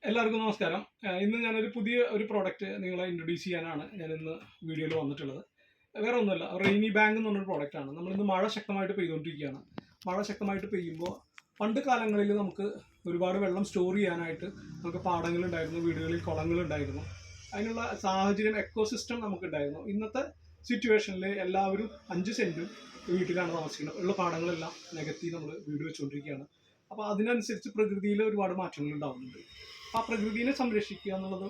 എല്ലാവർക്കും നമസ്കാരം. ഇന്ന് ഞാനൊരു പുതിയ പ്രോഡക്റ്റ് നിങ്ങളെ ഇൻട്രൊഡ്യൂസ് ചെയ്യാനാണ് ഞാൻ ഇന്ന് വീഡിയോയിൽ വന്നിട്ടുള്ളത്. വേറെ ഒന്നുമല്ല, റെയിനി ബാങ്ക് എന്ന് പറഞ്ഞൊരു പ്രോഡക്റ്റാണ്. നമ്മളിന്ന് മഴ ശക്തമായിട്ട് പെയ്തുകൊണ്ടിരിക്കുകയാണ്. മഴ ശക്തമായിട്ട് പെയ്യുമ്പോൾ പണ്ട് കാലങ്ങളിൽ നമുക്ക് ഒരുപാട് വെള്ളം സ്റ്റോർ ചെയ്യാനായിട്ട് നമുക്ക് പാടങ്ങളുണ്ടായിരുന്നു, വീടുകളിൽ കുളങ്ങളുണ്ടായിരുന്നു. അതിനുള്ള സാഹചര്യം, എക്കോസിസ്റ്റം നമുക്കുണ്ടായിരുന്നു. ഇന്നത്തെ സിറ്റുവേഷനിൽ എല്ലാവരും 5 സെൻറ്റും വീട്ടിലാണ് താമസിക്കുന്നത്. ഉള്ള പാടങ്ങളെല്ലാം നികത്തി നമ്മൾ വീട് വെച്ചുകൊണ്ടിരിക്കുകയാണ്. അപ്പോൾ അതിനനുസരിച്ച് പ്രകൃതിയിൽ ഒരുപാട് മാറ്റങ്ങൾ ഉണ്ടാകുന്നുണ്ട്. ആ പ്രകൃതിയെ സംരക്ഷിക്കുക എന്നുള്ളത്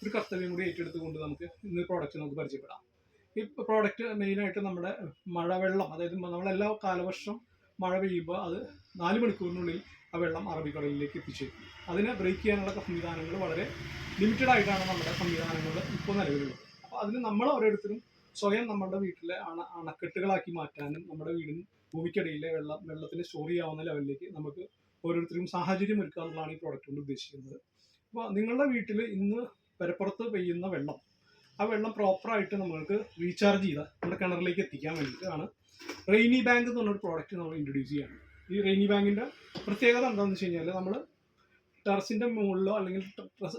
ഒരു കർത്തവ്യം കൂടി ഏറ്റെടുത്തുകൊണ്ട് നമുക്ക് ഇന്ന് പ്രോഡക്റ്റ് നമുക്ക് പരിചയപ്പെടാം. ഈ പ്രോഡക്റ്റ് മെയിനായിട്ട് നമ്മുടെ മഴവെള്ളം, അതായത് നമ്മളെല്ലാ കാലവർഷം മഴ പെയ്യുമ്പോൾ അത് 4 മണിക്കൂറിനുള്ളിൽ ആ വെള്ളം അറബിക്കടലിലേക്ക് എത്തിച്ചേരും. അതിനെ ബ്രേക്ക് ചെയ്യാനുള്ള സംവിധാനങ്ങൾ വളരെ ലിമിറ്റഡ് ആയിട്ടാണ് നമ്മുടെ സംവിധാനങ്ങൾ ഇപ്പോൾ നിലവിലുള്ളത്. അപ്പോൾ അതിന് നമ്മൾ ഓരോരുത്തരും സ്വയം നമ്മുടെ വീട്ടിലെ അണക്കെട്ടുകളാക്കി മാറ്റാനും നമ്മുടെ വീടിന് ഭൂമിക്കടിയിലെ വെള്ളത്തിന് സ്റ്റോർ ചെയ്യാവുന്ന ലെവലിലേക്ക് നമുക്ക് ഓരോരുത്തരും സാഹചര്യം ഒരുക്കുക എന്നുള്ളതാണ് ഈ പ്രോഡക്റ്റ് കൊണ്ട് ഉദ്ദേശിക്കുന്നത്. അപ്പോൾ നിങ്ങളുടെ വീട്ടിൽ ഇന്ന് പരപ്പുറത്ത് പെയ്യുന്ന വെള്ളം, ആ വെള്ളം പ്രോപ്പറായിട്ട് നമ്മൾക്ക് റീചാർജ് ചെയ്താൽ നമ്മുടെ കിണറിലേക്ക് എത്തിക്കാൻ വേണ്ടിയിട്ടാണ് റെയിനി ബാങ്ക് എന്ന് പറഞ്ഞൊരു പ്രോഡക്റ്റ് നമ്മൾ ഇൻട്രൊഡ്യൂസ് ചെയ്യാണ്. ഈ റെയിനി ബാങ്കിൻ്റെ പ്രത്യേകത എന്താണെന്ന് വെച്ച് കഴിഞ്ഞാൽ, നമ്മൾ ടെറസിൻ്റെ മുകളിലോ അല്ലെങ്കിൽ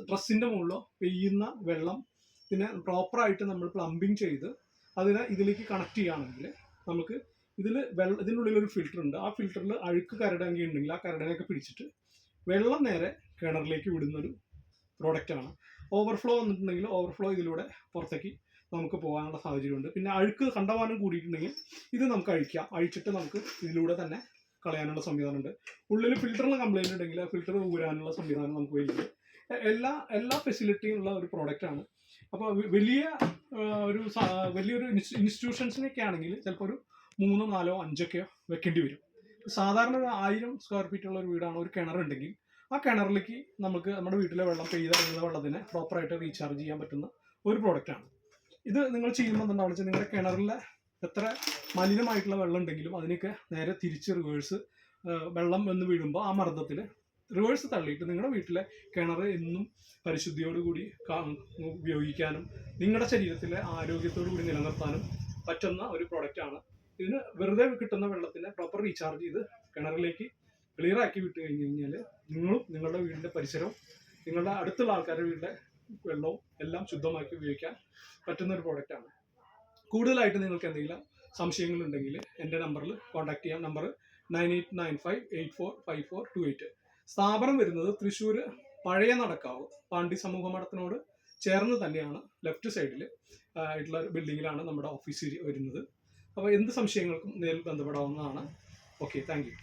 ഡ്രസ്സിൻ്റെ മുകളിലോ പെയ്യുന്ന വെള്ളത്തിനെ പ്രോപ്പറായിട്ട് നമ്മൾ പ്ലംബിങ് ചെയ്ത് അതിനെ ഇതിലേക്ക് കണക്ട് ചെയ്യുകയാണെങ്കിൽ നമുക്ക് ഇതിനുള്ളിലൊരു ഫിൽറ്റർ ഉണ്ട്. ആ ഫിൽറ്ററിൽ അഴുക്ക് കരടങ്ങി ഉണ്ടെങ്കിൽ ആ കരടനെയൊക്കെ പിടിച്ചിട്ട് വെള്ളം നേരെ കിണറിലേക്ക് വിടുന്നൊരു പ്രോഡക്റ്റാണ്. ഓവർഫ്ലോ വന്നിട്ടുണ്ടെങ്കിൽ ഓവർഫ്ലോ ഇതിലൂടെ പുറത്തേക്ക് നമുക്ക് പോകാനുള്ള സാഹചര്യമുണ്ട്. പിന്നെ അഴുക്ക് കണ്ടമാനം കൂടിയിട്ടുണ്ടെങ്കിൽ ഇത് നമുക്ക് അഴിച്ചിട്ട് നമുക്ക് ഇതിലൂടെ തന്നെ കളയാനുള്ള സംവിധാനമുണ്ട്. ഉള്ളിൽ ഫിൽറ്ററിന് കംപ്ലൈൻറ്റ് ഉണ്ടെങ്കിൽ ആ ഫിൽറ്റർ ഊരാനുള്ള സംവിധാനം നമുക്ക് വരുന്നുണ്ട്. എല്ലാ ഫെസിലിറ്റിയും ഉള്ള ഒരു പ്രോഡക്റ്റാണ്. അപ്പോൾ വലിയൊരു ഇൻസ്റ്റിറ്റ്യൂഷൻസിനൊക്കെ ആണെങ്കിൽ ചിലപ്പോൾ ഒരു 3, 4, 5 വെക്കേണ്ടി വരും. സാധാരണ ഒരു 1000 സ്ക്വയർ ഫീറ്റ് ഉള്ള ഒരു വീടാണ്, ഒരു കിണറുണ്ടെങ്കിൽ ആ കിണറിലേക്ക് നമുക്ക് നമ്മുടെ വീട്ടിലെ വെള്ളം പെയ്തിറങ്ങുന്ന വെള്ളത്തിനെ പ്രോപ്പറായിട്ട് റീചാർജ് ചെയ്യാൻ പറ്റുന്ന ഒരു പ്രോഡക്റ്റാണ്. ഇത് നിങ്ങൾ ചെയ്യുമ്പോൾ എന്താണെന്ന് വെച്ചാൽ, നിങ്ങളുടെ കിണറിലെ എത്ര മലിനമായിട്ടുള്ള വെള്ളം ഉണ്ടെങ്കിലും അതിനൊക്കെ നേരെ തിരിച്ച് റിവേഴ്സ് വെള്ളം എന്ന് വീഴുമ്പോൾ ആ മർദ്ദത്തിൽ റിവേഴ്സ് തള്ളിയിട്ട് നിങ്ങളുടെ വീട്ടിലെ കിണർ എന്നും പരിശുദ്ധിയോടുകൂടി ഉപയോഗിക്കാനും നിങ്ങളുടെ ശരീരത്തിലെ ആരോഗ്യത്തോടു കൂടി നിലനിർത്താനും പറ്റുന്ന ഒരു പ്രോഡക്റ്റാണ്. ഇതിന് വെറുതെ കിട്ടുന്ന വെള്ളത്തിനെ പ്രോപ്പർ റീചാർജ് ചെയ്ത് കിണറിലേക്ക് ക്ലിയർ ആക്കി വിട്ട് കഴിഞ്ഞ് കഴിഞ്ഞാൽ നിങ്ങളും നിങ്ങളുടെ വീടിൻ്റെ പരിസരവും നിങ്ങളുടെ അടുത്തുള്ള ആൾക്കാരുടെ വീടിൻ്റെ വെള്ളവും എല്ലാം ശുദ്ധമാക്കി ഉപയോഗിക്കാൻ പറ്റുന്ന ഒരു പ്രോഡക്റ്റാണ്. കൂടുതലായിട്ട് നിങ്ങൾക്ക് എന്തെങ്കിലും സംശയങ്ങളുണ്ടെങ്കിൽ എൻ്റെ നമ്പറിൽ കോൺടാക്ട് ചെയ്യാം. നമ്പർ 9895845428. സ്ഥാപനം വരുന്നത് തൃശ്ശൂർ പഴയ നടക്കാവ് പാണ്ടി സമൂഹ മഠത്തിനോട് ചേർന്ന് തന്നെയാണ്, ലെഫ്റ്റ് സൈഡിൽ ആയിട്ടുള്ള ബിൽഡിങ്ങിലാണ് നമ്മുടെ ഓഫീസ് വരുന്നത്. അപ്പോൾ എന്ത് സംശയങ്ങൾക്കും നേരിൽ ബന്ധപ്പെടാവുന്നതാണ്. Okay, thank you.